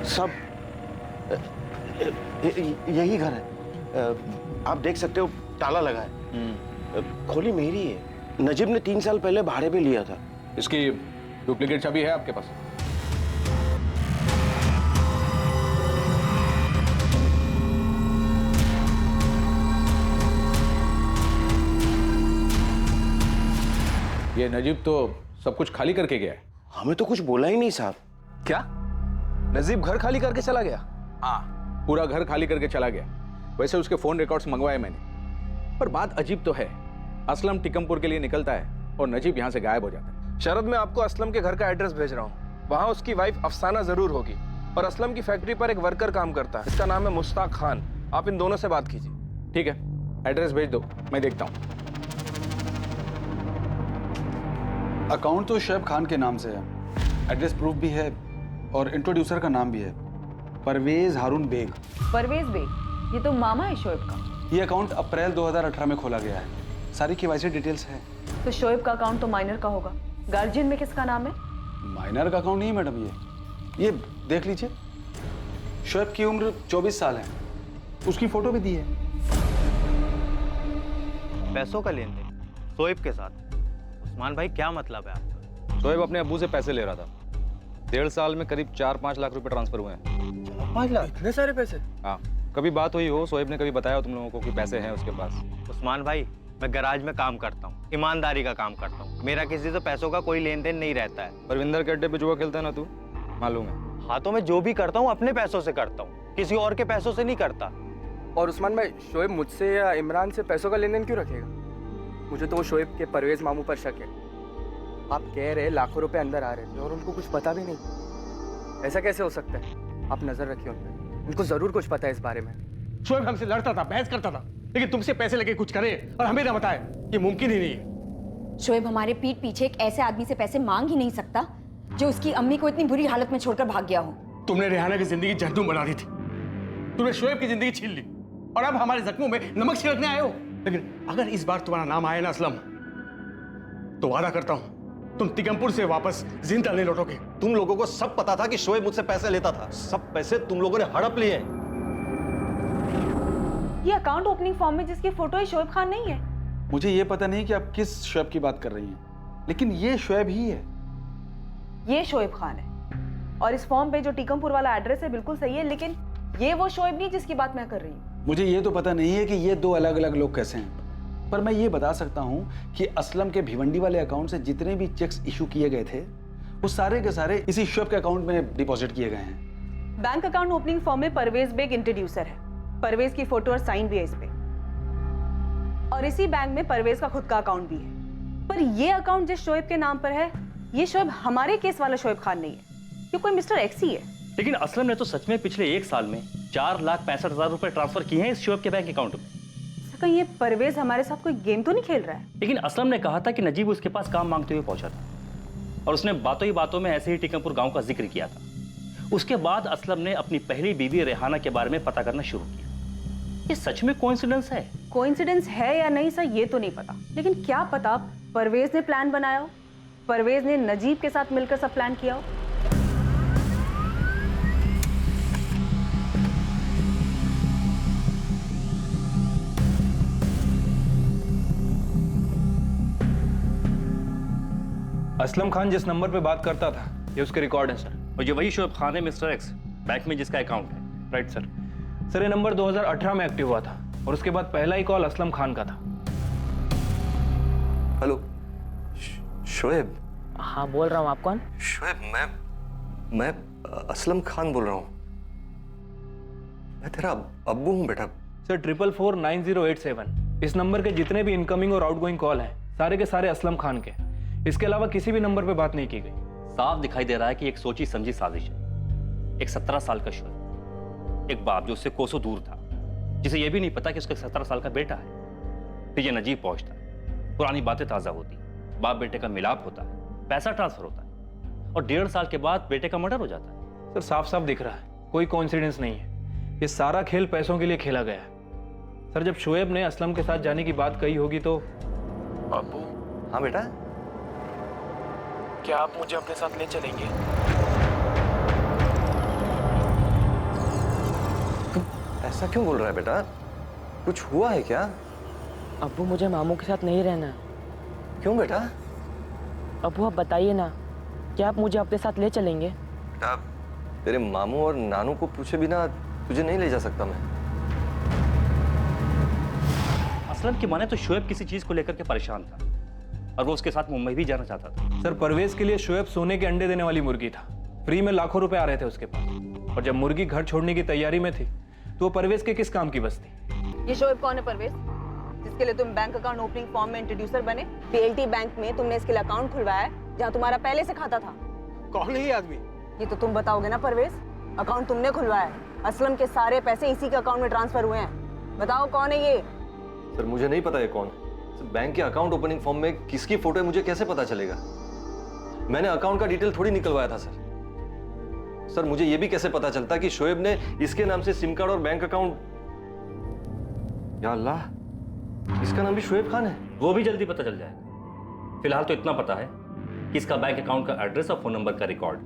सब यही घर है। आप देख सकते हो ताला लगा है। खोली मेरी है। नजीब ने 3 साल पहले भाड़े पे लिया था। इसकी डुप्लीकेट चाबी है आपके पास? ये नजीब तो सब कुछ खाली करके गया है। हमें तो कुछ बोला ही नहीं साहब। क्या? नजीब घर खाली करके चला गया? हाँ, पूरा घर खाली करके चला गया। वैसे उसके फोन रिकॉर्ड्स मंगवाए मैंने, पर बात अजीब तो है। असलम टिकमपुर के लिए निकलता है और नजीब यहाँ से गायब हो जाता है। शरद, मैं आपको असलम के घर का एड्रेस भेज रहा हूँ। वहाँ उसकी वाइफ अफसाना जरूर होगी और असलम की फैक्ट्री पर एक वर्कर काम करता है। इसका नाम है मुश्ताक खान। आप इन दोनों से बात कीजिए। ठीक है, एड्रेस भेज दो, मैं देखता हूँ। अकाउंट तो शोएब खान के नाम से है, एड्रेस प्रूफ भी है और इंट्रोड्यूसर का नाम भी है, परवेज हारून बेग। परवेज बेग? ये तो मामा है शोएब का। ये अकाउंट अप्रैल 2018 में खोला गया है। सारी केवाईसी डिटेल्स है। तो शोएब का अकाउंट तो माइनर का होगा। गार्जियन में किसका नाम है? माइनर का अकाउंट नहीं है मैडम। ये देख लीजिए, शोएब की उम्र 24 साल है। उसकी फोटो भी दी है। पैसों का लेन देन शोएब के साथ? उस्मान भाई, क्या मतलब है आपका? शोएब अपने अब्बू से पैसे ले रहा था। 1.5 साल में करीब 4-5 लाख रुपए ट्रांसफर हुए हैं। 5 लाख? इतने सारे पैसे? हाँ, कभी बात हुई हो, शोएब ने कभी बताया हो तुम लोगों को कि पैसे हैं उसके पास? उस्मान भाई, मैं गैराज में काम करता हूँ, ईमानदारी का काम करता हूँ। मेरा किसी से पैसों का कोई लेन देन नहीं रहता है। परविंदर के अड्डे पे जुआ खेलता है ना तू, मालूम है? हाँ, तो मैं जो भी करता हूँ अपने पैसों से करता हूँ, किसी और के पैसों से नहीं करता। और उस्मान भाई, शोएब मुझसे या इमरान से पैसों का लेन देन क्यों रखेगा? मुझे तो वो शोएब के परवेज मामू पर शक है। आप कह रहे लाखों रुपए अंदर आ रहे थे और उनको कुछ पता भी नहीं। ऐसा कैसे हो सकता है? आप नजर रखिए उन पे, उनको जरूर कुछ पता है इस बारे में। शोएब हमसे लड़ता था, बहस करता था, लेकिन तुमसे पैसे लेके कुछ करे और हमें ना बताए, ये मुमकिन ही नहीं है। शोएब हमारे पीठ पीछे एक ऐसे आदमी से पैसे मांग ही नहीं सकता जो उसकी अम्मी को इतनी बुरी हालत में छोड़कर भाग गया हो। तुमने रेहाना की जिंदगी जहन्नुम बना दी थी। तुमने शोएब की जिंदगी छीन ली और अब हमारे जख्मों में नमक छिड़कने आए हो। लेकिन अगर इस बार तुम्हारा नाम आया ना असलम, तो वादा करता हूं तुम तिगमपुर से वापस जिंदा नहीं लौटोगे। तुम लोगों को सब पता था कि शोएब मुझसे पैसे लेता था। सब पैसे तुम लोगों ने हड़प लिए। ये अकाउंट ओपनिंग फॉर्म में जिसकी फोटो है शोएब खान नहीं है। मुझे ये पता नहीं कि आप किस शोएब की बात कर रही हैं, लेकिन ये शोएब ही है। ये शोएब खान है और इस फॉर्म पे जो टीकमपुर वाला एड्रेस है बिल्कुल सही है, लेकिन ये वो शोएब नहीं जिसकी बात मैं कर रही हूँ। मुझे ये तो पता नहीं है कि ये दो अलग अलग लोग कैसे हैं, पर मैं ये बता सकता हूं कि असलम के भिवंडी वाले अकाउंट से जितने भी चेक्स इशू किए गए थे वो सारे के सारे इसी शोएब के अकाउंट में डिपॉजिट किए गए हैं। बैंक अकाउंट ओपनिंग फॉर्म में परवेज बेग इंट्रोड्यूसर है। परवेज की फोटो और साइन भी है इस पे, और इसी बैंक में परवेज का खुद का अकाउंट भी है। पर ये अकाउंट जिस शोएब के नाम पर है, ये शोएब हमारे केस वाला शोएब खान नहीं है, ये कोई मिस्टर एक्स ही है। लेकिन असलम ने तो सच में पिछले 1 साल में 4,65,000 रुपए ट्रांसफर किए हैं इस शोएब के बैंक अकाउंट में। कहीं ये परवेज हमारे साथ कोई गेम तो नहीं खेल रहा है? लेकिन असलम ने कहा था कि नजीब उसके पास काम मांगते हुए पहुंचा था और उसने बातों ही बातों में ऐसे ही टीकमपुर गांव का जिक्र किया था। उसके बाद असलम ने अपनी पहली बीवी रेहाना के बारे में पता करना शुरू किया। ये सच में कोइंसिडेंस है? कोइंसिडेंस है या नहीं सर, ये तो नहीं पता, लेकिन क्या पता परवेज ने प्लान बनाया हो, परवेज ने नजीब के साथ मिलकर सब प्लान किया हो। असलम खान जिस नंबर पे बात करता था, ये उसके रिकॉर्ड है सर। और ये वही शोएब खान है मिस्टर एक्स, बैंक में जिसका अकाउंट है। Right sir. सर ये नंबर 2018 में एक्टिव हुआ था और उसके बाद पहला ही कॉल असलम खान का था। हेलो शोएब? हाँ बोल रहा हूँ। आप कौन? शोएब, मैं असलम खान बोल रहा हूँ। मैं तेरा अब्बू हूँ बेटा। सर 444908 इस नंबर के जितने भी इनकमिंग और आउटगोइंग कॉल हैं सारे के सारे असलम खान के। इसके अलावा किसी भी नंबर पे बात नहीं की गई। साफ दिखाई दे रहा है कि एक सोची समझी साजिश है। एक 17 साल का शोएब, एक बाप जो उससे कोसों दूर था, जिसे यह भी नहीं पता कि उसका 17 साल का बेटा है। फिर ये नजीब पहुंचता है, पुरानी बातें ताजा होती, बाप बेटे का मिलाप होता है, पैसा ट्रांसफर होता है और 1.5 साल के बाद बेटे का मर्डर हो जाता है। सर साफ साफ दिख रहा है कोई कोइंसिडेंस नहीं है। ये सारा खेल पैसों के लिए खेला गया है। सर जब शोएब ने असलम के साथ जाने की बात कही होगी तो। अब्बू? हाँ बेटा। क्या आप मुझे अपने साथ ले चलेंगे? ऐसा क्यों बोल रहा है बेटा? कुछ हुआ है क्या? अब्बू मुझे मामू के साथ नहीं रहना। क्यों बेटा? अब्बू आप बताइए ना, क्या आप मुझे अपने साथ ले चलेंगे? बेटा, तेरे मामू और नानू को पूछे बिना तुझे नहीं ले जा सकता मैं। असलम की माने तो शोएब किसी चीज को लेकर के परेशान था और वो उसके साथ मुंबई भी जाना चाहता था। सर परवेज के लिए शोएब सोने के अंडे देने वाली मुर्गी था। फ्री में लाखों रुपए आ रहे थे उसके पास, और जब मुर्गी घर छोड़ने की तैयारी में थी तो वो परवेज के किस काम की बस थी? ये शोएब कौन है परवेज, जिसके लिए तुम बैंक अकाउंट ओपनिंग फॉर्म में इंट्रोड्यूसर बने? पीएलटी बैंक में तुमने इसके लिए अकाउंट खुलवाया है जहाँ तुम्हारा पहले से खाता था। कौन है ये आदमी? ये तो तुम बताओगे ना परवेज, अकाउंट तुमने खुलवाया है, असलम के सारे पैसे इसी के अकाउंट में ट्रांसफर हुए हैं। बताओ कौन है ये? सर मुझे नहीं पता ये कौन है। बैंक के अकाउंट ओपनिंग फॉर्म में किसकी फोटो है मुझे कैसे पता चलेगा? मैंने अकाउंट का डिटेल थोड़ी निकलवाया था सर। सर मुझे यह भी कैसे पता चलता कि शोएब ने इसके नाम से सिम कार्ड और बैंक अकाउंट? या अल्लाह, इसका नाम भी शोएब खान है। वो भी जल्दी पता चल जाएगा। फिलहाल तो इतना पता है कि इसका बैंक अकाउंट का एड्रेस और फोन नंबर का रिकॉर्ड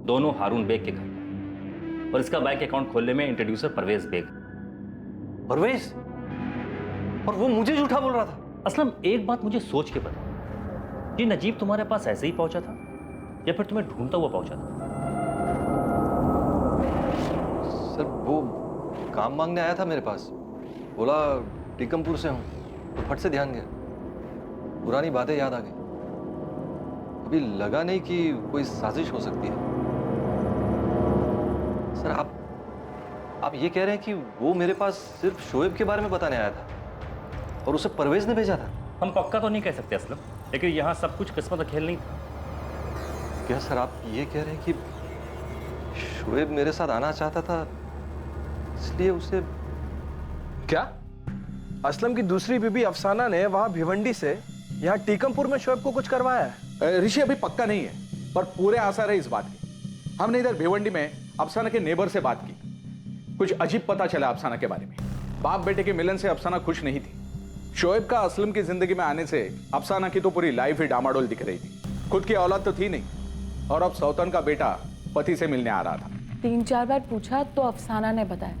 दोनों हारून बेग के घर का, और इसका बैंक अकाउंट खोलने में इंट्रोड्यूसर परवेज बेग। परवेज? और वो मुझे झूठा बोल रहा था? असलम एक बात मुझे सोच के बता, ये नजीब तुम्हारे पास ऐसे ही पहुंचा था या फिर तुम्हें ढूंढता हुआ पहुंचा था? सर वो काम मांगने आया था मेरे पास, बोला टीकमपुर से हूं, तो फट से ध्यान गया, पुरानी बातें याद आ गई। अभी लगा नहीं कि कोई साजिश हो सकती है। सर आप ये कह रहे हैं कि वो मेरे पास सिर्फ शोएब के बारे में बताने आया था और उसे परवेज ने भेजा था? हम पक्का तो नहीं कह सकते असलम, लेकिन यहाँ सब कुछ किस्मत का खेल नहीं था। क्या सर आप ये कह रहे हैं कि शोएब मेरे साथ आना चाहता था इसलिए उसे? क्या असलम की दूसरी बीबी अफसाना ने वहां भिवंडी से यहाँ टीकमपुर में शोएब को कुछ करवाया है? ऋषि अभी पक्का नहीं है, पर पूरे आसार है इस बात के। हमने इधर भिवंडी में अफसाना के नेबर से बात की, कुछ अजीब पता चला अफसाना के बारे में। बाप बेटे के मिलन से अफसाना खुश नहीं थी। शोएब का असलम की जिंदगी में आने से अफसाना की तो पूरी लाइफ ही डामाडोल दिख रही थी। खुद की औलाद तो थी नहीं, और अब सौतन का बेटा पति से मिलने आ रहा था। 3-4 बार पूछा तो अफसाना ने बताया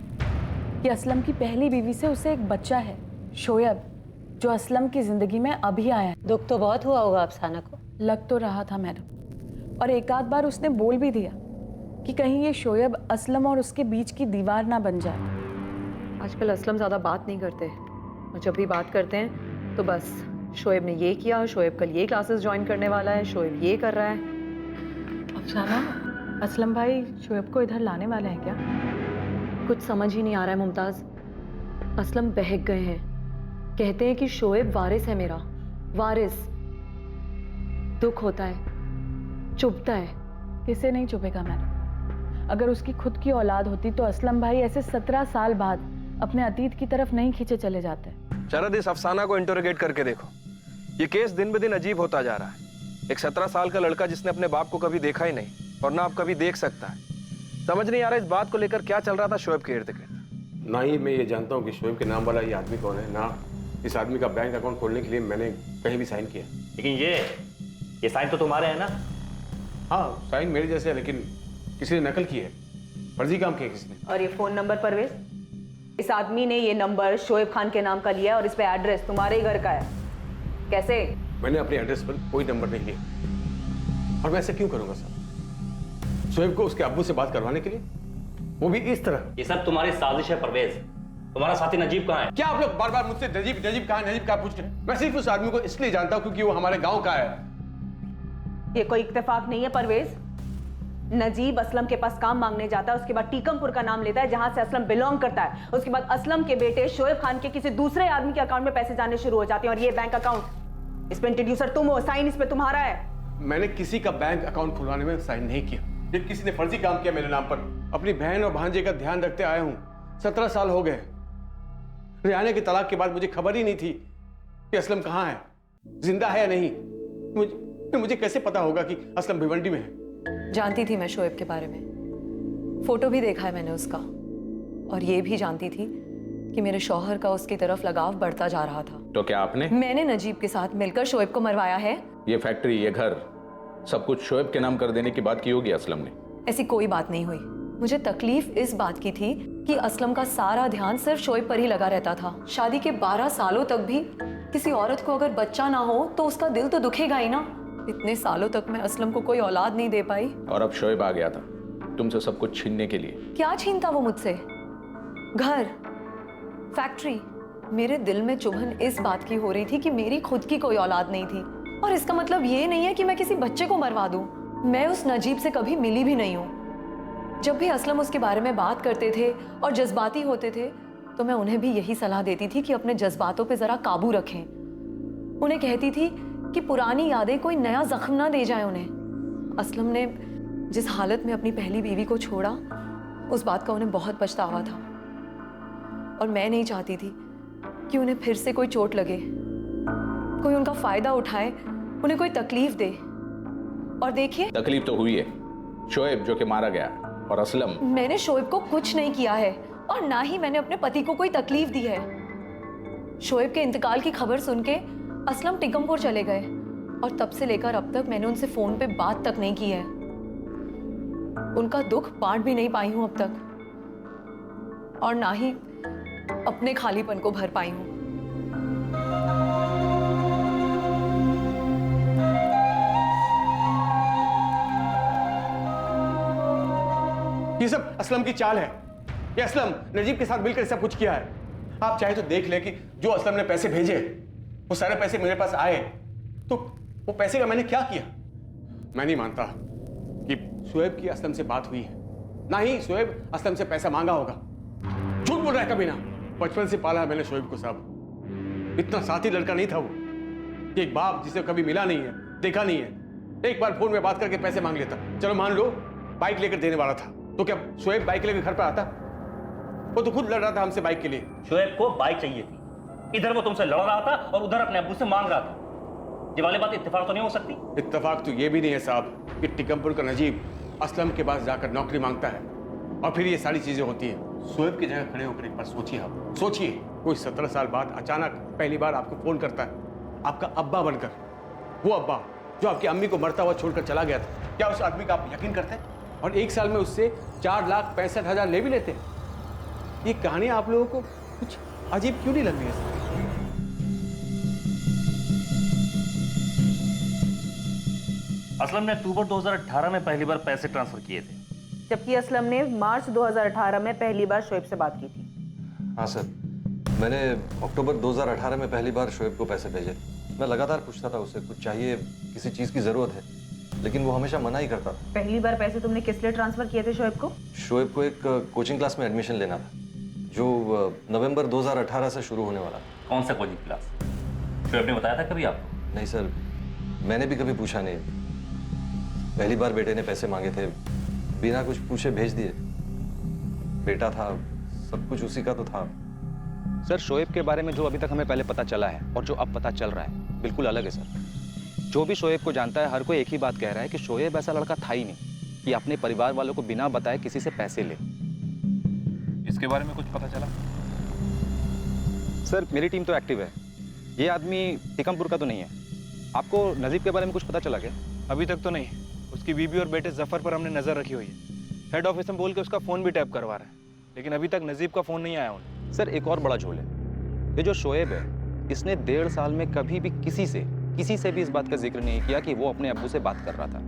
कि असलम की पहली बीवी से उसे एक बच्चा है, शोएब, जो असलम की जिंदगी में अभी आया है। दुख तो बहुत हुआ होगा अफसाना को। लग तो रहा था मैडम, और एक आध बार उसने बोल भी दिया कि कहीं ये शोएब असलम और उसके बीच की दीवार ना बन जाए। आजकल असलम ज्यादा बात नहीं करते, और जब भी बात करते हैं तो बस शोएब ने ये किया, शोएब कल ये क्लासेस ज्वाइन करने वाला है, शोएब ये कर रहा है। अफसाना, असलम भाई शोएब को इधर लाने वाले हैं क्या? कुछ समझ ही नहीं आ रहा है मुमताज। असलम बहक गए हैं, कहते हैं कि शोएब वारिस है मेरा, वारिस। दुख होता है, चुभता है। किसे नहीं चुभेगा मैडम? अगर उसकी खुद की औलाद होती तो असलम भाई ऐसे 17 साल बाद अपने अतीत की तरफ नहीं खींचे चले जाते। शरद, इस अफसाना को इंटरोगेट करके देखो। ये केस दिन ब दिन अजीब होता जा रहा है। एक 17 साल का लड़का जिसने अपने बाप को कभी देखा ही नहीं और ना अब कभी देख सकता है। समझ नहीं आ रहा इस बात को लेकर क्या चल रहा था शोएब के इर्द गिर्द। ना ही मैं ये जानता हूँ कि शोएब के नाम वाला ये आदमी कौन है, ना इस आदमी का बैंक अकाउंट खोलने के लिए मैंने कहीं भी साइन किया। लेकिन ये साइन तो तुम्हारे हैं ना? हाँ, साइन मेरे जैसे है, लेकिन किसी ने नकल की है, फर्जी काम किया किसी ने। और ये फोन नंबर परवेज, इस आदमी ने ये नंबर शोएब खान के नाम का लिया और इस पे एड्रेस तुम्हारे ही घर का है। कैसे? मैंने अपने एड्रेस पर कोई नंबर नहीं लिया, और मैं ऐसा क्यों करूंगा साहब? शोएब को उसके अब्बू से बात करवाने के लिए, वो भी इस तरह। ये सब तुम्हारी साजिश है परवेज। तुम्हारा साथी नजीब कहाँ है? क्या आप लोग बार बार मुझसे नजीब नजीब कहाँ पूछ रहे हैं? मैं सिर्फ उस आदमी को इसलिए जानता हूँ क्योंकि वो हमारे गांव का है। ये कोई इत्तेफाक नहीं है परवेज। नजीब असलम के पास काम मांगने जाता है, उसके बाद टीकमपुर का नाम लेता है जहां से असलम बिलोंग करता है। उसके बाद असलम के बेटे शोएब खान के किसी दूसरे आदमी के अकाउंट में पैसे जाने शुरू हो जाते हैं, और ये बैंक अकाउंट, इस पे इंट्रोड्यूसर तुम हो, साइन इस पे तुम्हारा है। मैंने किसी का बैंक अकाउंट खुलवाने में साइन नहीं किया। जब किसी ने फर्जी काम किया मेरे नाम पर, अपनी बहन और भांजे का ध्यान रखते आया हूं। 17 साल हो गए। रियाने के तलाक के बाद मुझे खबर ही नहीं थी कि असलम कहाँ है, जिंदा है या नहीं। मुझे कैसे पता होगा कि असलम भिवंडी में है? जानती थी मैं शोएब के बारे में, फोटो भी देखा है मैंने उसका, और ये भी जानती थी कि मेरे शौहर का उसकी तरफ लगाव बढ़ता जा रहा था। तो क्या आपने? मैंने नजीब के साथ मिलकर शोएब को मरवाया है। ये फैक्ट्री, ये घर, सब कुछ शोएब के नाम कर देने की बात की होगी असलम ने। ऐसी कोई बात नहीं हुई। मुझे तकलीफ इस बात की थी कि असलम का सारा ध्यान सिर्फ शोएब पर ही लगा रहता था। शादी के 12 सालों तक भी किसी औरत को अगर बच्चा ना हो तो उसका दिल तो दुखेगा ही ना। इतने सालों तक मैं असलम को कोई औलाद नहीं दे पाई। और अब शोएब आ गया था तुमसे सब कुछ छीनने के लिए। क्या छीनता वो मुझसे? घर, फैक्ट्री। मेरे दिल में चुभन इस बात की हो रही थी कि मेरी खुद की कोई औलाद नहीं थी। और इसका मतलब ये नहीं है कि मैं किसी बच्चे को मरवा दूं। मैं उस नजीब से कभी मिली भी नहीं हूं। जब भी असलम उसके बारे में बात करते थे और जज्बाती होते थे तो मैं उन्हें भी यही सलाह देती थी कि अपने जज्बातों पे जरा काबू रखें। उन्हें कहती थी कि पुरानी यादें कोई नया जख्म ना दे जाए उन्हें। असलम ने जिस हालत में अपनी पहली बीवी को छोड़ा उस बात का उन्हें बहुत पछतावा था और मैं नहीं चाहती थी कि उन्हें फिर से कोई चोट लगे, कोई उनका फायदा उठाए, उन्हें कोई तकलीफ दे। और देखिए, तकलीफ तो हुई है। शोएब जो कि मारा गया और असलम। मैंने शोएब को कुछ नहीं किया है और ना ही मैंने अपने पति को कोई तकलीफ दी है। शोएब के इंतकाल की खबर सुन के असलम टिकमपुर चले गए और तब से लेकर अब तक मैंने उनसे फोन पे बात तक नहीं की है। उनका दुख बांट भी नहीं पाई हूं अब तक और ना ही अपने खालीपन को भर पाई हूं। ये सब असलम की चाल है। ये असलम नजीब के साथ मिलकर सब कुछ किया है। आप चाहे तो देख ले कि जो असलम ने पैसे भेजे वो सारे पैसे मेरे पास आए तो वो पैसे का मैंने क्या किया। मैं नहीं मानता कि शोएब की असलम से बात हुई है, ना ही शोएब असलम से पैसा मांगा होगा। झूठ बोल रहा है कभी ना। बचपन से पाला है मैंने शोएब को साहब। इतना साथी लड़का नहीं था वो कि एक बाप जिसे कभी मिला नहीं है, देखा नहीं है, एक बार फोन में बात करके पैसे मांग लेता। चलो मान लो बाइक लेकर देने वाला था तो क्या शोएब बाइक लेकर घर पर आता? वो तो खुद लड़ रहा था हमसे बाइक के लिए। शोएब को बाइक चाहिए थी, इधर वो तुमसे लड़ रहा था और उधर अपने अब्बू से मांग रहा था। ये वाली बात इत्तेफाक तो नहीं हो सकती। इत्तेफाक तो ये भी नहीं है साहब कि टिकमपुर का नजीब असलम के पास जाकर नौकरी मांगता है और फिर ये सारी चीजें होती हैं। शोएब की जगह खड़े होकर एक बार सोचिए। आप सोचिए, कोई 17 साल बाद अचानक पहली बार आपको फोन करता है, आपका अब्बा बनकर। वो अब्बा जो आपकी अम्मी को मरता हुआ छोड़कर चला गया था, क्या उस आदमी का आप यकीन करते हैं? और एक साल में उससे 4,65,000 ले भी लेते हैं। ये कहानी आप लोगों को कुछ अजीब क्यों नहीं लग रही है? असलम ने अक्टूबर 2018 में पहली बार पैसे ट्रांसफर किए थे, जबकि असलम ने मार्च 2018 में पहली बार शोएब से बात की थी। हाँ सर, मैंने अक्टूबर 2018 में पहली बार शोएब को पैसे भेजे। मैं लगातार पूछता था उससे कुछ चाहिए, किसी चीज़ की ज़रूरत है, लेकिन वो हमेशा मना ही करता था। पहली बार पैसे तुमने किस लिए ट्रांसफर किए थे शोएब को? शोएब को एक कोचिंग क्लास में एडमिशन लेना था जो नवंबर 2018 से शुरू होने वाला। कौन सा कोचिंग क्लास? शोएब ने बताया था कभी आपको? नहीं सर, मैंने भी कभी पूछा नहीं। पहली बार बेटे ने पैसे मांगे थे, बिना कुछ पूछे भेज दिए। बेटा था, सब कुछ उसी का तो था। सर, शोएब के बारे में जो अभी तक हमें पहले पता चला है और जो अब पता चल रहा है बिल्कुल अलग है सर। जो भी शोएब को जानता है हर कोई एक ही बात कह रहा है कि शोएब ऐसा लड़का था ही नहीं कि अपने परिवार वालों को बिना बताए किसी से पैसे ले। इसके बारे में कुछ पता चला? सर, मेरी टीम तो एक्टिव है। ये आदमी टिकमपुर का तो नहीं है। आपको नजीब के बारे में कुछ पता चला क्या? अभी तक तो नहीं। उसकी बीबी और बेटे जफर पर हमने नजर रखी हुई है। हेड ऑफिस में बोल के उसका फोन भी टैप करवा रहा है, लेकिन अभी तक नजीब का फोन नहीं आया उन्हें। सर, एक और बड़ा झोल है। ये जो शोएब है, इसने 1.5 साल में कभी भी किसी से भी इस बात का जिक्र नहीं किया कि वो अपने अब्बू से बात कर रहा था।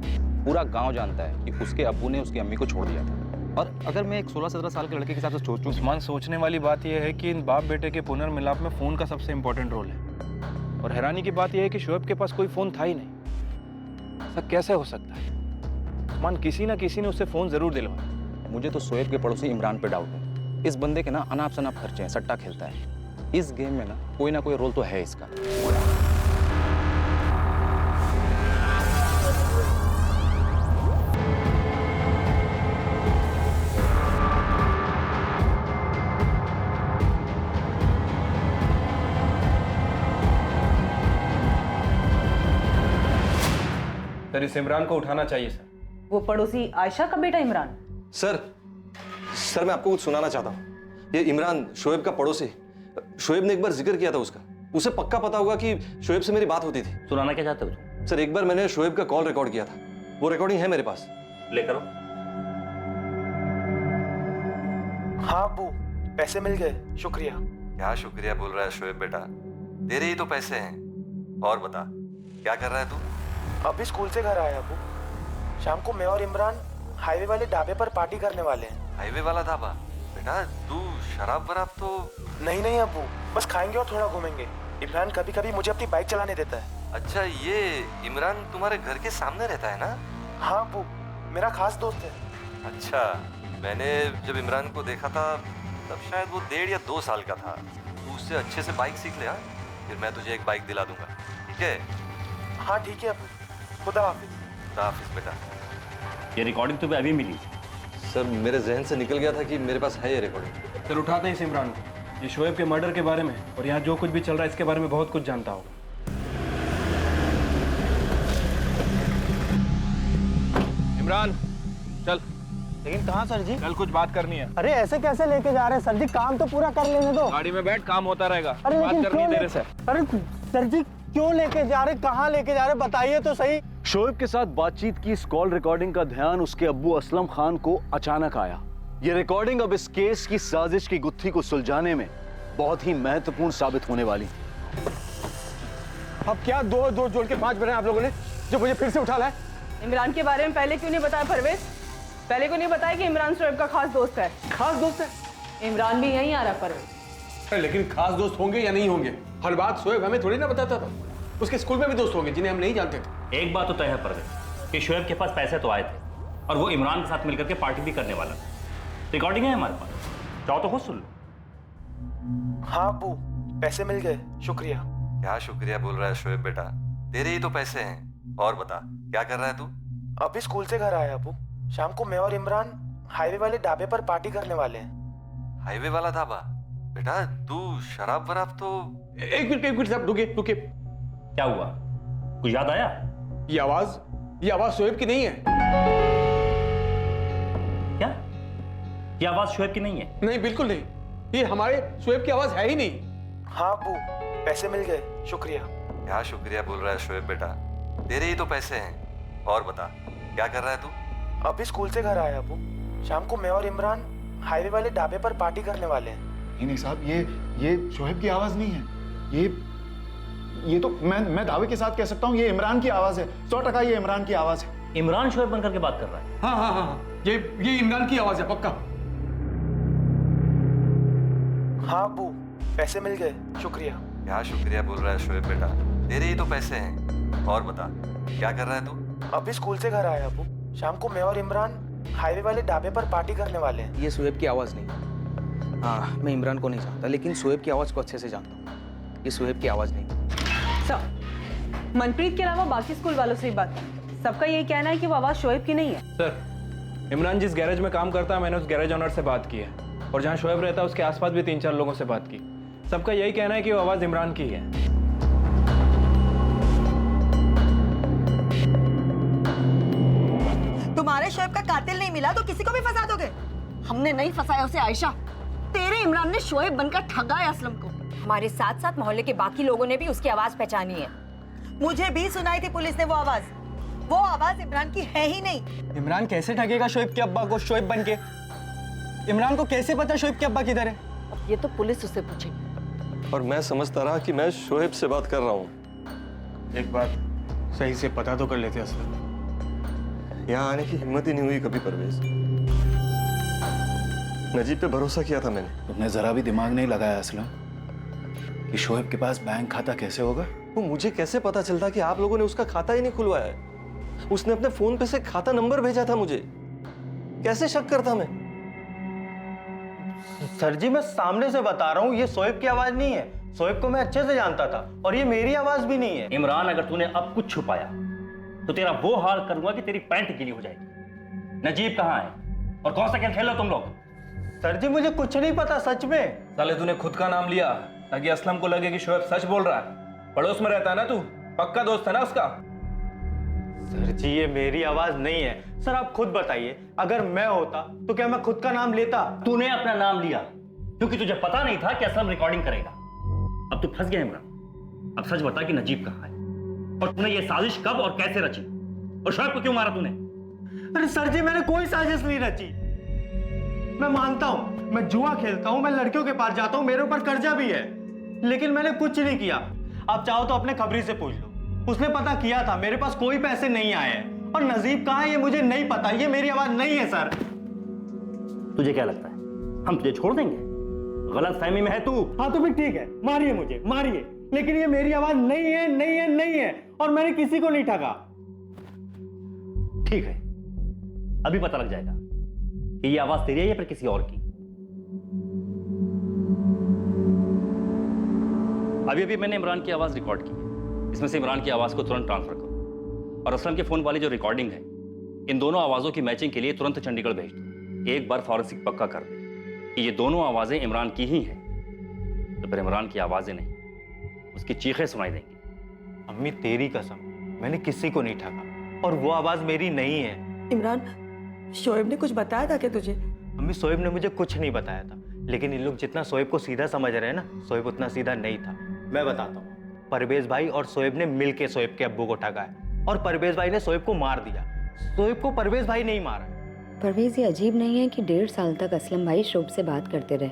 पूरा गांव जानता है कि उसके अब्बू ने उसकी अम्मी को छोड़ दिया था। और अगर मैं एक 16-17 साल के लड़के के हिसाब से सोचूं, उस्मान, सोचने वाली बात यह है कि इन बाप बेटे के पुनर्मिलाप में फ़ोन का सबसे इंपॉर्टेंट रोल है। और हैरानी की बात यह है कि शोएब के पास कोई फ़ोन था ही नहीं। ऐसा कैसे हो सकता है? उस्मान, किसी ना किसी ने उससे फ़ोन ज़रूर दिलवाया। मुझे तो शोएब के पड़ोसी इमरान पे डाउट है। इस बंदे के ना अनाप शनाप खर्चे हैं, सट्टा खेलता है। इस गेम में ना कोई रोल तो है इसका। सर, इस इमरान को उठाना चाहिए सर। वो पड़ोसी आयशा का बेटा इमरान? सर मैं आपको कुछ सुनाना चाहता हूँ। ये इमरान शोएब का पड़ोसी, शोएब ने एक बार जिक्र किया था उसका। उसे पक्का पता होगा कि शोएब से मेरी बात होती थी। सुनाना क्या चाहते हो? सर, एक बार मैंने शोएब का कॉल रिकॉर्ड किया था, वो रिकॉर्डिंग है मेरे पास। लेकर आओ। हाँ अब्बू, पैसे मिल गए, शुक्रिया। क्या शुक्रिया बोल रहा है शोएब बेटा, तेरे ही तो पैसे हैं। और बता क्या कर रहा है तू? अभी स्कूल से घर आया अब्बू। शाम को मैं और इमरान हाईवे वाले ढाबे पर पार्टी करने वाले हैं। हाईवे वाला ढाबा? बेटा तू शराब वराब तो नहीं नहीं अब्बू, बस खाएंगे और थोड़ा घूमेंगे। इमरान कभी कभी मुझे अपनी बाइक चलाने देता है। अच्छा, ये इमरान तुम्हारे घर के सामने रहता है ना? हाँ अब्बू, मेरा खास दोस्त है। अच्छा, मैंने जब इमरान को देखा था तब शायद वो 1.5 या 2 साल का था। तू उससे अच्छे से बाइक सीख ले, हाँ? फिर मैं तुझे एक बाइक दिला दूंगा, ठीक है? हाँ ठीक है अब्बू, खुदा हाफिज। खुदा हाफिज बेटा। ये रिकॉर्डिंग तुम्हें अभी मिली? सर मेरे जहन से निकल गया था कि मेरे पास है ये रिकॉर्डिंग। सर उठाते हैं इस इमरान को। ये शोएब के मर्डर के बारे में और यहाँ जो कुछ भी चल रहा है इसके बारे में बहुत कुछ जानता होगा। इमरान चल। लेकिन कहाँ सर जी? कल कुछ बात करनी है। अरे ऐसे कैसे लेके जा रहे हैं सर जी, काम तो पूरा कर लेने दो। गाड़ी में बैठ, काम होता रहेगा। अरे बात लेकिन करनी है क्यों तेरे से। अरे सर जी क्यों लेके जा रहे, कहाँ लेके जा रहे, बताइए तो सही। शोएब के साथ बातचीत की इस कॉल रिकॉर्डिंग का ध्यान उसके अब्बू असलम खान को अचानक आया। ये रिकॉर्डिंग अब इस केस की साजिश की गुत्थी को सुलझाने में बहुत ही महत्वपूर्ण साबित होने वाली। अब क्या दो दो जोड़ के 5 बने आप लोगों ने जो मुझे फिर से उठा लाए? इमरान के बारे में पहले क्यों नहीं बताया परवेज? पहले क्यों नहीं बताया कि इमरान शोएब का खास दोस्त है? खास दोस्त है? इमरान भी यहीं आ रहा परवेज। लेकिन खास दोस्त होंगे या नहीं होंगे, हर बात शोएब हमें थोड़ी ना बताता था। उसके स्कूल में भी दोस्त होंगे जिन्हें हम नहीं जानते थे। एक बात तो तय है परवेज कि शोएब के पास पैसे तो आए थे और वो इमरान के साथ मिलकर के पार्टी भी करने वाला था। रिकॉर्डिंग है हमारे पास, चाहो तो खुद सुन लो। हाँ अब्बू, पैसे मिल गए, शुक्रिया। क्या शुक्रिया बोल रहा है शोएब बेटा, तेरे ही तो पैसे हैं। और बता क्या कर रहा है तू? अभी स्कूल से घर आया अब्बू। शाम को मैं और इमरान हाईवे वाले ढाबे पर पार्टी करने वाले हैं। हाईवे वाला ढाबा? बेटा तू शराब वराब तो एक मिनट साहब, रुकिए। क्या हुआ, कुछ याद आया? ये आवाज शोएब की नहीं है। क्या ये आवाज शोएब की नहीं है? नहीं, बिल्कुल नहीं, ये हमारे शोएब की आवाज है ही नहीं। हाँ अब्बू, पैसे मिल गए, शुक्रिया। क्या शुक्रिया बोल रहा है शोएब बेटा, तेरे ही तो पैसे हैं। और बता क्या कर रहा है तू? अभी स्कूल से घर आया अब्बू। शाम को मैं और इमरान हाईवे वाले ढाबे पर पार्टी करने वाले हैं। नहीं साहब, ये शोएब की आवाज नहीं है। ये तो मैं दावे के साथ कह सकता हूँ ये इमरान की आवाज है। 100% ये इमरान की आवाज है। इमरान शोएब बनकर के बात कर रहा है? हाँ, ये इमरान की आवाज है पक्का। हाँ अब्बू, पैसे मिल गए, शुक्रिया। क्या शुक्रिया बोल रहा है शोएब बेटा, तेरे ही तो पैसे हैं। और बता क्या कर रहा है तू? अभी स्कूल से घर आया अब्बू। शाम को मैं और इमरान हाईवे वाले ढाबे पर पार्टी करने वाले हैं। ये शोएब की आवाज नहीं। हाँ, मैं इमरान को नहीं जानता, लेकिन शोएब की आवाज को अच्छे से जानता हूँ। ये शोएब की आवाज नहीं। सर, मनप्रीत के अलावा बाकी स्कूल वालों से ही बात की, सबका यही कहना है कि वो आवाज शोएब की नहीं है। सर इमरान जिस गैरेज में काम करता है मैंने उस गैरेज ऑनर से बात की है और जहाँ शोएब रहता है उसके आसपास भी 3-4 लोगों से बात की। सबका यही कहना है कि वो आवाज इमरान की है। तुम्हारे शोएब का कातिल नहीं मिला तो किसी को भी फंसा दोगे? हमने नहीं फंसाया उसे आयशा, तेरे इमरान ने शोएब बनकर ठगा है असलम को। हमारे साथ साथ मोहल्ले के बाकी लोगों ने भी उसकी आवाज पहचानी है। मुझे भी सुनाई थी पुलिस ने वो आवाज इमरान की है ही नहीं। इमरान कैसे ठगेगा शोएब के अब्बा को शोएब बन के? इमरान को कैसे पता शोएब के अब्बा किधर है? ये तो पुलिस उससे पूछेगी। और मैं समझता रहा कि मैं शोएब से बात कर रहा हूँ। एक बात सही से पता तो कर लेते असलम। यहाँ आने की हिम्मत ही नहीं हुई कभी परवेज। नजीब पे भरोसा किया था मैंने। तुमने जरा भी दिमाग नहीं लगाया असलम कि शोएब के पास बैंक खाता कैसे होगा? वो मुझे कैसे पता चलता कि आप लोगों ने उसका खाता ही नहीं खुलवाया है? उसने अपने फोन पे से खाता नंबर भेजा था मुझे, कैसे शक करता मैं? सर जी मैं सामने से बता रहा हूँ, ये शोएब की आवाज नहीं है। शोएब को मैं अच्छे से जानता था और ये मेरी आवाज भी नहीं है। इमरान अगर तूने अब कुछ छुपाया तो तेरा वो हाल करूंगा कि तेरी पैंट गीली हो जाएगी। नजीब कहाँ है और कौन सा खेल खेलो तुम लोग? सर जी मुझे कुछ नहीं पता सच में। साले तूने खुद का नाम लिया ताकि असलम को लगे कि शोएब सच बोल रहा है। पड़ोस में रहता है ना तू, पक्का दोस्त है ना उसका। सर जी ये मेरी आवाज नहीं है। सर आप खुद बताइए, अगर मैं होता तो क्या मैं खुद का नाम लेता? तूने अपना नाम लिया क्योंकि तुझे पता नहीं था कि असलम रिकॉर्डिंग करेगा। अब तू फंस गया इमरान। अब सच बता कि नजीब कहाँ है और तूने ये साजिश कब और कैसे रची और शोएब को क्यों मारा तूने? अरे सर जी मैंने कोई साजिश नहीं रची। मैं मानता हूँ मैं जुआ खेलता हूँ, मैं लड़कियों के पास जाता हूँ, मेरे ऊपर कर्जा भी है, लेकिन मैंने कुछ नहीं किया। आप चाहो तो अपने खबरी से पूछ लो, उसने पता किया था, मेरे पास कोई पैसे नहीं आए हैं। और नजीब कहाँ है ये मुझे नहीं पता, ये मेरी आवाज नहीं है सर। तुझे क्या लगता है हम तुझे छोड़ देंगे? गलत फहमी में है तू। हाँ तो फिर ठीक है, मारिए मुझे मारिए, लेकिन ये मेरी आवाज नहीं है, नहीं है, नहीं है, और मैंने किसी को नहीं ठगा। ठीक है, अभी पता लग जाएगा कि ये आवाज तेरी है या फिर किसी और की। अभी अभी मैंने इमरान की आवाज रिकॉर्ड की है, इसमें से इमरान की आवाज को तुरंत ट्रांसफर करो और असलम के फोन वाली जो रिकॉर्डिंग है, इन दोनों आवाजों की मैचिंग के लिए तुरंत चंडीगढ़ भेज दो। एक बार फॉरेंसिक पक्का कर दे कि ये दोनों आवाजें इमरान की ही हैं, तो फिर इमरान की आवाजें नहीं, उसकी चीखें सुनाई देंगी। अम्मी तेरी कसम, मैंने किसी को नहीं ठगा और वो आवाज मेरी नहीं है। इमरान, शोएब ने कुछ बताया था क्या तुझे? अम्मी शोएब ने मुझे कुछ नहीं बताया था, लेकिन इन लोग जितना शोएब को सीधा समझ रहे हैं ना, शोएब उतना सीधा नहीं था। मैं बताता हूँ, परवेज भाई और शोएब ने मिलके शोएब के अब्बू को ठगा है और परवेज भाई ने शोएब को मार दिया। शोएब को परवेज भाई नहीं मारा। परवेज, ये अजीब नहीं है कि 1.5 साल तक असलम भाई शोएब से बात करते रहे,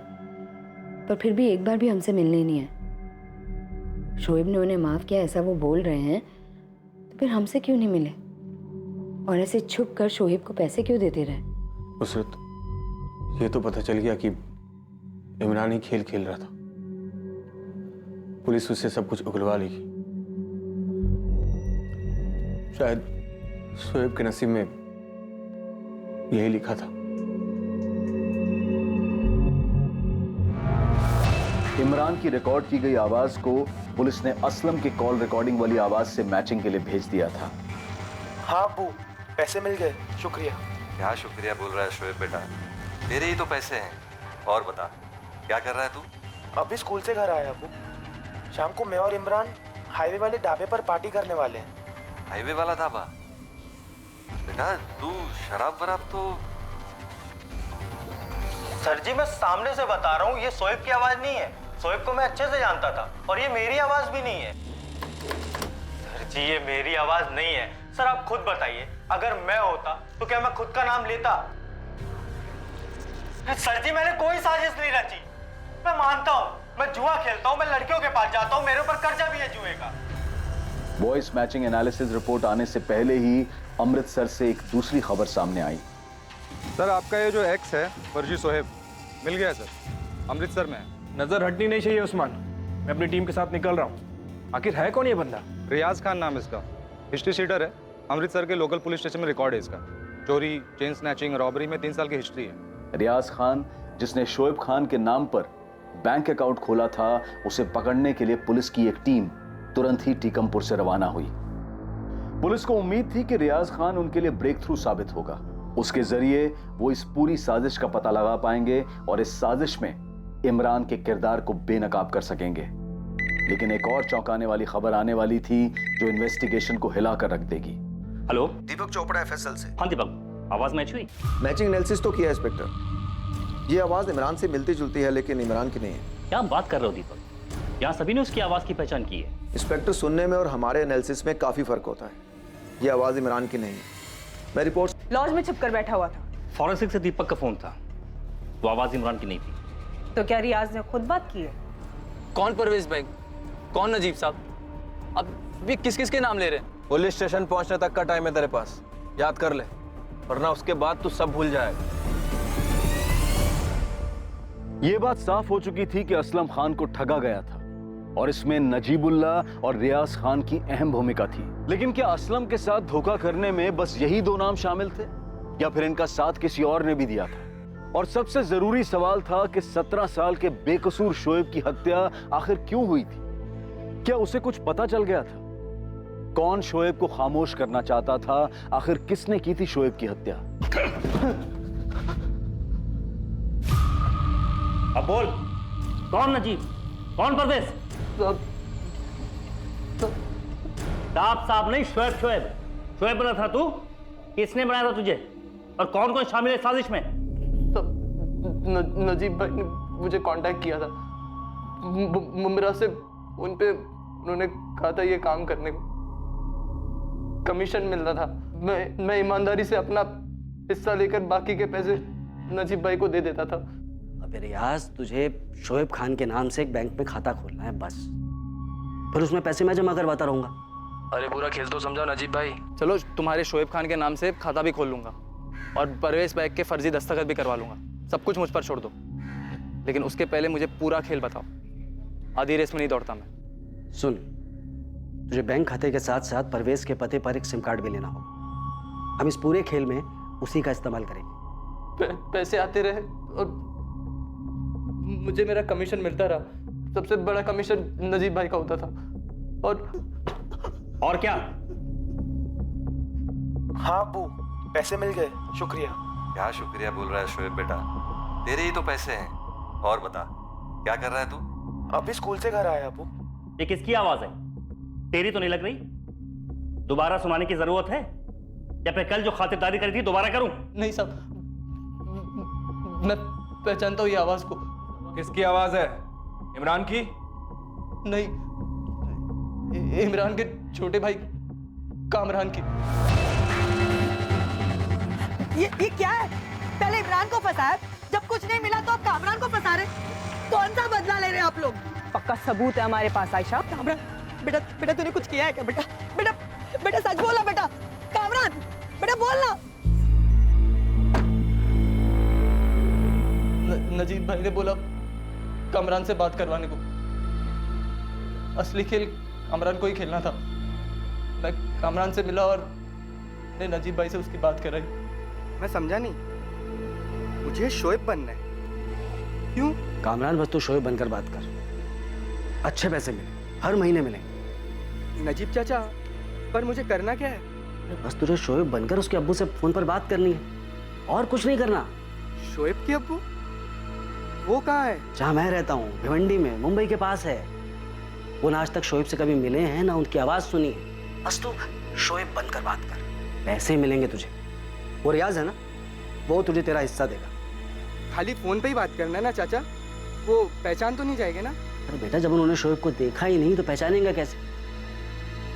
पर फिर भी एक बार भी हमसे मिलने नहीं आए। शोएब ने उन्हें माफ किया ऐसा वो बोल रहे हैं, तो फिर हमसे क्यों नहीं मिले और ऐसे छुप कर शोएब को पैसे क्यों देते रहे? नुसरत, ये तो पता चल गया कि इमरान ही खेल खेल रहा था। पुलिस उससे सब कुछ उगलवा लेगी। शायद शोएब के नसीब में यही लिखा था। इमरान की रिकॉर्ड की गई आवाज को पुलिस ने असलम की कॉल रिकॉर्डिंग वाली आवाज से मैचिंग के लिए भेज दिया था। हाँ अब्बू, पैसे मिल गए, शुक्रिया। क्या शुक्रिया बोल रहा है शोएब बेटा, तेरे ही तो पैसे हैं। और बता क्या कर रहा है तू? अभी स्कूल से घर आया अब्बू। शाम को मैं और इमरान हाईवे वाले ढाबे पर पार्टी करने वाले हैं। हाईवे वाला ढाबा? बेटा तू शराब वराब तो। सर जी मैं सामने से बता रहा हूँ, ये शोएब की आवाज नहीं है। शोएब को मैं अच्छे से जानता था और ये मेरी आवाज भी नहीं है। सर जी ये मेरी आवाज नहीं है। सर आप खुद बताइए, अगर मैं होता तो क्या मैं खुद का नाम लेता? सर जी मैंने कोई साजिश नहीं रची। मैं मानता हूँ मैं जुआ खेलता हूँ, मैं लड़कियों के पास जाता हूँ, मेरे ऊपर कर्जा भी है जुए का। वॉइस मैचिंग एनालिसिस रिपोर्ट आने से पहले ही अमृतसर से एक दूसरी खबर सामने आई। सर आपका ये जो एक्स है फर्जी शोएब मिल गया सर, अमृतसर में है। नजर हटनी नहीं चाहिए उस्मान, मैं अपनी टीम के साथ निकल रहा हूँ। आखिर है कौन ये बंदा? रियाज खान नाम इसका, हिस्ट्री शीटर है, अमृतसर के लोकल पुलिस स्टेशन में रिकॉर्ड है इसका। चोरी, चेन स्नैचिंग, रॉबरी में 3 साल की हिस्ट्री है। रियाज खान जिसने शोएब खान के नाम पर बैंक अकाउंट खोला था, उसे पकड़ने के लिए पुलिस की एक टीम तुरंत ही टीकमपुर से रवाना हुई। पुलिस को उम्मीद थी कि रियाज खान उनके लिए ब्रेक थ्रू साबित होगा। उसके जरिए वो इस पूरी साजिश का पता लगा पाएंगे और इस साजिश में इमरान के किरदार को बेनकाब कर सकेंगे। लेकिन एक और चौंकाने वाली खबर आने वाली थी जो इन्वेस्टिगेशन को हिला कर रख देगी। हेलो, दीपक चोपड़ा एफएसएल से। हाँ दीपक, आवाज मैच हुई? मैचिंग एनालिसिस तो किया इंस्पेक्टर। ये आवाज इमरान से मिलती जुलती है लेकिन इमरान की नहीं है। क्या बात कर रहे हो दीपक? यहाँ सभी ने उसकी आवाज की पहचान की है। इंस्पेक्टर, सुनने में और हमारे एनालिसिस में काफी फर्क होता है। ये आवाज इमरान की नहीं है। मैं रिपोर्ट लॉज में छुपकर बैठा हुआ था। फॉरेंसिक से दीपक का फोन था, वो आवाज इमरान की नहीं थी। तो क्या रियाज ने खुद बात की है? कौन परवेज भाई, कौन नजीब साहब? अब भी किस किस के नाम ले रहे हैं? पुलिस स्टेशन पहुंचने तक का टाइम है तेरे पास, याद कर ले, वरना उसके बाद तू सब भूल जाएगा। यह बात साफ हो चुकी थी कि असलम खान को ठगा गया था और इसमें नजीबुल्लाह और रियाज खान की अहम भूमिका थी। लेकिन क्या असलम के साथ धोखा करने में बस यही 2 नाम शामिल थे या फिर इनका साथ किसी और ने भी दिया था? और सबसे जरूरी सवाल था कि 17 साल के बेकसूर शोएब की हत्या आखिर क्यों हुई थी? क्या उसे कुछ पता चल गया था? कौन शोएब को खामोश करना चाहता था? आखिर किसने की थी शोएब की हत्या? अब बोल, कौन नजीब, कौन परवेज? साहब नहीं, शोएब। शोएब बना था तू? किसने बनाया था तुझे और कौन कौन शामिल है साजिश में? नजीब भाई ने मुझे कांटेक्ट किया था मुमरा से। उन पे उन्होंने कहा था ये काम करने को, कमीशन मिलता था। मैं ईमानदारी से अपना हिस्सा लेकर बाकी के पैसे नजीब भाई को दे देता था। अबे रियाज, तुझे शोएब खान के नाम से एक बैंक में खाता खोलना है बस, फिर उसमें पैसे मैं जमा करवाता रहूंगा। अरे पूरा खेल तो समझाओ नजीब भाई। चलो तुम्हारे शोएब खान के नाम से खाता भी खोल लूंगा और परवेज बैग के फर्जी दस्तखत भी करवा लूंगा। सब कुछ मुझ पर छोड़ दो, लेकिन उसके पहले मुझे पूरा खेल बताओ। आधी रेस में नहीं दौड़ता मैं। सुन, तुझे बैंक खाते के साथ साथ परवेज के पते पर एक सिम कार्ड भी लेना होगा। हम इस पूरे खेल में उसी का इस्तेमाल करेंगे। पैसे आते रहे और मुझे मेरा कमीशन मिलता रहा। सबसे बड़ा कमीशन नजीब भाई का होता था। और क्या? हाँ अब्बू, पैसे मिल गए, शुक्रिया। क्या शुक्रिया बोल रहा है शोएब बेटा, तेरे ही तो पैसे हैं। और बता, क्या कर रहा है तू? अभी स्कूल से घर आया अब्बू। ये किसकी आवाज है? तेरी तो नहीं लग रही। दोबारा सुनाने की जरूरत है या फिर कल जो खातिरदारी करी थी दोबारा करूं? नहीं साहब, मैं पहचानता हूँ ये आवाज को। किसकी आवाज है? इमरान की? नहीं, इमरान के छोटे भाई कामरान की। ये क्या है? पहले इमरान को फंसाया, जब कुछ नहीं मिला तो अब कामरान को फंसा रहे। कौन सा बदला ले रहे हैं आप लोग? पक्का सबूत है हमारे पास आयशा। कामरान, बेटा बेटा तूने कुछ किया है क्या? बेटा बेटा बेटा सच बोला बेटा। कामरान बेटा बोलना। नजीब भाई ने बोला कामरान से बात करवाने को। असली खेल कामरान को ही खेलना था। मैं कामरान से मिला और ने नजीब भाई से उसकी बात कराई। मैं समझा नहीं, मुझे शोएब बनना है। क्यों? कामरान, बस तू शोएब बनकर बात कर। अच्छे पैसे मिले, हर महीने मिलेंगे। नजीब चाचा, पर मुझे करना क्या है? बस तुझे शोएब बनकर उसके अब्बू से फोन पर बात करनी है, और कुछ नहीं करना। शोएब के अब्बू? वो कहाँ है? जहाँ मैं रहता हूँ, भिवंडी में, मुंबई के पास है। वो ना आज तक शोएब से कभी मिले हैं, ना उनकी आवाज सुनी है। बस तू शोएब बनकर बात कर, पैसे मिलेंगे तुझे। वो रियाज है ना, वो तुझे तेरा हिस्सा देगा। खाली फोन पे ही बात करना है ना चाचा? वो पहचान तो नहीं जाएगा ना? अरे बेटा, जब उन्होंने शोएब को देखा ही नहीं तो पहचानेंगे कैसे?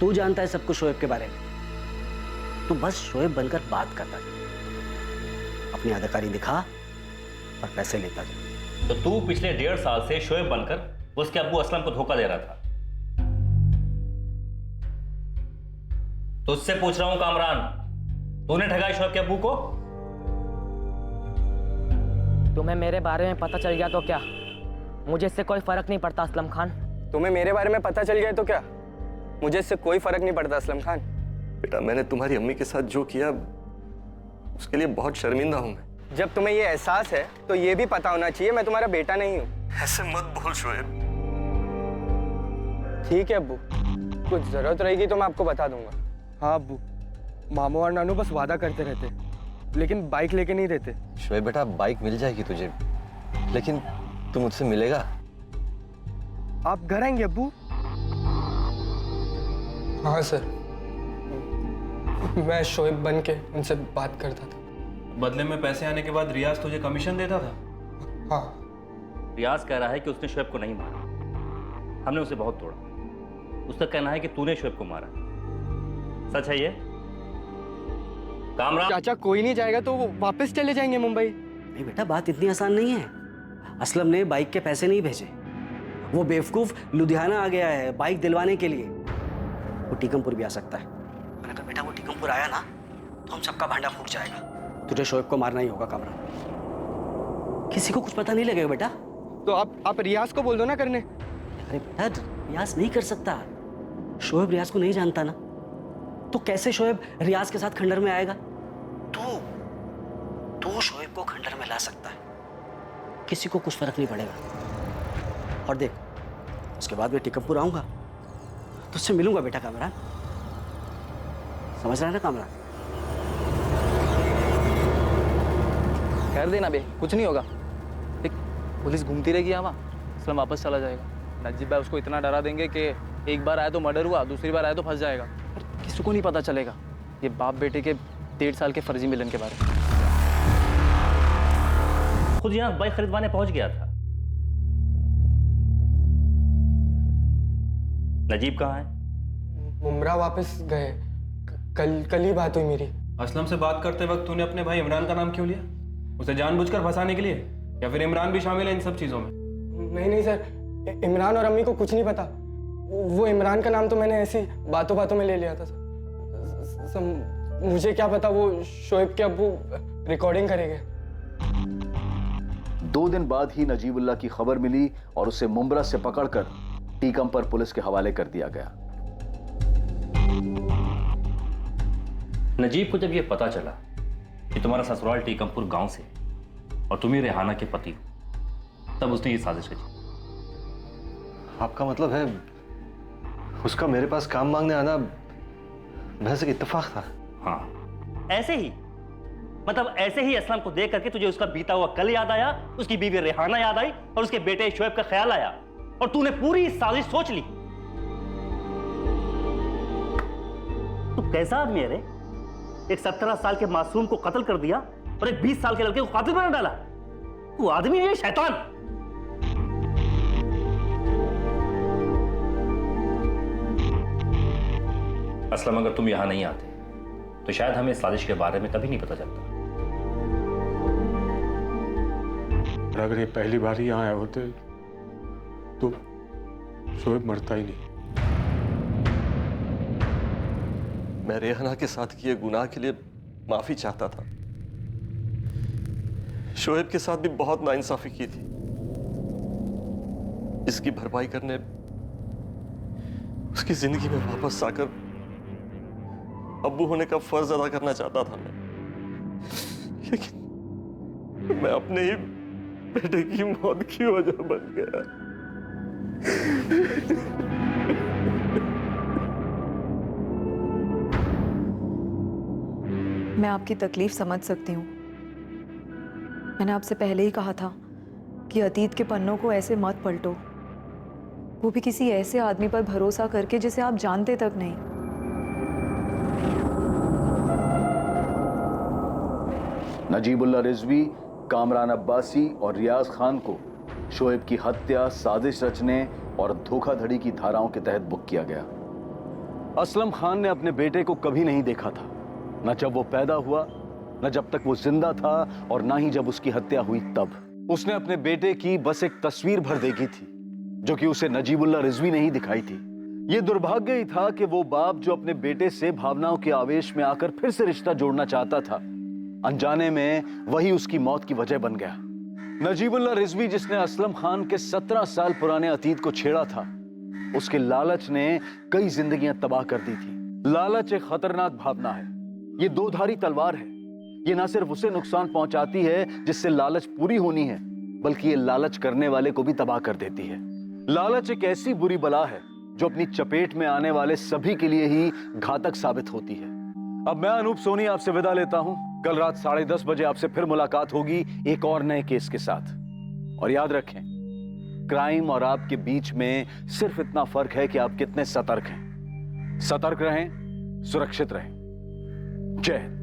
तू जानता है सब कुछ शोएब के बारे में। तू बस शोएब बनकर बात करता जा, अपनी अदाकारी दिखा और पैसे लेता जा। तो तू पिछले 1.5 साल से शोएब बनकर उसके अब्बू असलम को धोखा दे रहा था। तुझसे पूछ रहा हूं कामरान, तूने ठगा शोएब के अब्बू को? तुम्हें मेरे बारे में पता चल गया तो क्या? मुझे इससे कोई फर्क नहीं पड़ता असलम खान। तुम्हें मेरे बारे में पता चल गया तो क्या? मुझे इससे कोई फर्क नहीं पड़ता असलम खान। बेटा, मैंने तुम्हारी अम्मी के साथ जो किया उसके लिए बहुत शर्मिंदा हूं मैं। जब तुम्हें ये एहसास है तो ये भी पता होना चाहिए मैं तुम्हारा बेटा नहीं हूँ। ऐसे मत बोल शोएब। ठीक है अब्बू, कुछ जरूरत रहेगी तो मैं आपको बता दूंगा। हाँ अब्बू, मामू और नानू बस वादा करते रहते, लेकिन बाइक लेके नहीं देते। शोएब बेटा, बाइक मिल जाएगी तुझे, लेकिन तू मुझसे मिलेगा? आप घर आएंगे अब्बू? हाँ सर, मैं शोएब बन के उनसे बात करता था। बदले में पैसे आने के बाद रियाज तुझे कमीशन देता था? हाँ। रियाज कह रहा है कि उसने शोएब को नहीं मारा, हमने उसे बहुत तोड़ा। उसका कहना है कि तूने शोएब को मारा। सच है ये? कामरान चाचा, कोई नहीं जाएगा तो वो वापस चले जाएंगे मुंबई। नहीं बेटा, बात इतनी आसान नहीं है। असलम ने बाइक के पैसे नहीं भेजे, वो बेवकूफ लुधियाना आ गया है बाइक दिलवाने के लिए। वो टीकमपुर भी आ सकता है, और अगर बेटा वो टीकमपुर आया ना तो हम सबका भांडा फूट जाएगा। तुझे शोएब को मारना ही होगा कामरान, किसी को कुछ पता नहीं लगेगा बेटा। तो आप रियाज को बोल दो ना करने। अरे बेटा, रियाज नहीं कर सकता। शोएब रियाज को नहीं जानता ना, तो कैसे शोएब रियाज के साथ खंडर में आएगा? तू शोएब को खंडर में ला सकता है, किसी को कुछ फर्क नहीं पड़ेगा। और देख, उसके बाद मैं टीकमपुर आऊंगा तो उससे मिलूंगा बेटा कामरान, समझ रहा है ना कामरान? कर देना बे, कुछ नहीं होगा। एक पुलिस घूमती रहेगी यहाँ, असलम वापस चला जाएगा। नजीब भाई उसको इतना डरा देंगे कि एक बार आया तो मर्डर हुआ, दूसरी बार आया तो फंस जाएगा। किसी को नहीं पता चलेगा ये बाप बेटे के 1.5 साल के फर्जी मिलन के बारे में। खुद यहाँ बाइक खरीदवाने पहुंच गया था। नजीब कहाँ है? मुमरा वापस गए। कल ही बात हुई मेरी। असलम से बात करते वक्त तूने अपने भाई इमरान का नाम क्यों लिया? उसे जानबूझकर फंसाने के लिए, या फिर इमरान भी शामिल है इन सब चीजों में? नहीं सर, इमरान और अम्मी को कुछ नहीं पता। वो इमरान का नाम तो मैंने ऐसी बातों बातों में ले लिया था सर। मुझे क्या पता वो शोएब के अब्बू रिकॉर्डिंग करेंगे। 2 दिन बाद ही नजीबुल्लाह की खबर मिली और उसे मुंब्रा से पकड़कर टीकम पर पुलिस के हवाले कर दिया गया। नजीब को जब यह पता चला कि तुम्हारा ससुराल टीकमपुर गांव से और तुम ही रेहाना के पति हो, तब उसने ये साजिश रची। आपका मतलब है उसका मेरे पास काम मांगने आना महज एक इत्तेफाक था? हाँ, ऐसे ही, मतलब ऐसे ही असलम को देख करके तुझे उसका बीता हुआ कल याद आया, उसकी बीवी रेहाना याद आई और उसके बेटे शोएब का ख्याल आया और तूने पूरी साजिश सोच ली। तू कैसा आदमी है रे? एक 17 साल के मासूम को कत्ल कर दिया और एक 20 साल के लड़के को कातिल बना डाला। तू आदमी है या शैतान? असलम, अगर तुम यहां नहीं आते तो शायद हमें इस साजिश के बारे में कभी नहीं पता चलता। और अगर ये पहली बार ही यहाँ आए होते तो शोएब मरता ही नहीं। मैं रेहाना के साथ किए गुनाह के लिए माफी चाहता था। शोएब के साथ भी बहुत नाइंसाफी की थी। इसकी भरपाई करने उसकी जिंदगी में वापस आकर अब्बू होने का फर्ज अदा करना चाहता था मैं, लेकिन मैं अपने ही बेटे की मौत की वजह बन गया। मैं आपकी तकलीफ समझ सकती हूँ। मैंने आपसे पहले ही कहा था कि अतीत के पन्नों को ऐसे मत पलटो, वो भी किसी ऐसे आदमी पर भरोसा करके जिसे आप जानते तक नहीं। नजीबुल्लाह रिजवी, कामरान अब्बासी और रियाज खान को शोएब की हत्या, साजिश रचने और धोखाधड़ी की धाराओं के तहत बुक किया गया। असलम खान ने अपने बेटे को कभी नहीं देखा था, न जब वो पैदा हुआ, न जब तक वो जिंदा था और न ही जब उसकी हत्या हुई तब। उसने अपने बेटे की बस एक तस्वीर भर देखी थी जो कि उसे नजीबुल्लाह रिजवी ने ही दिखाई थी। ये दुर्भाग्य ही था कि वो बाप जो अपने बेटे से भावनाओं के आवेश में आकर फिर से रिश्ता जोड़ना चाहता था, अनजाने में वही उसकी मौत की वजह बन गया। नजीबुल्लाह रिजवी जिसने असलम खान के 17 साल पुराने अतीत को छेड़ा था, उसके लालच ने कई जिंदगियां तबाह कर दी थी। लालच एक खतरनाक भावना है, ये दो-धारी तलवार है। ये ना सिर्फ उसे नुकसान पहुंचाती है जिससे लालच पूरी होनी है, बल्कि ये लालच करने वाले को भी तबाह कर देती है। लालच एक ऐसी बुरी बला है जो अपनी चपेट में आने वाले सभी के लिए ही घातक साबित होती है। अब मैं अनूप सोनी आपसे विदा लेता हूं। कल रात 10:30 बजे आपसे फिर मुलाकात होगी एक और नए केस के साथ। और याद रखें, क्राइम और आपके बीच में सिर्फ इतना फर्क है कि आप कितने सतर्क हैं। सतर्क रहें, सुरक्षित रहें। जय हिंद।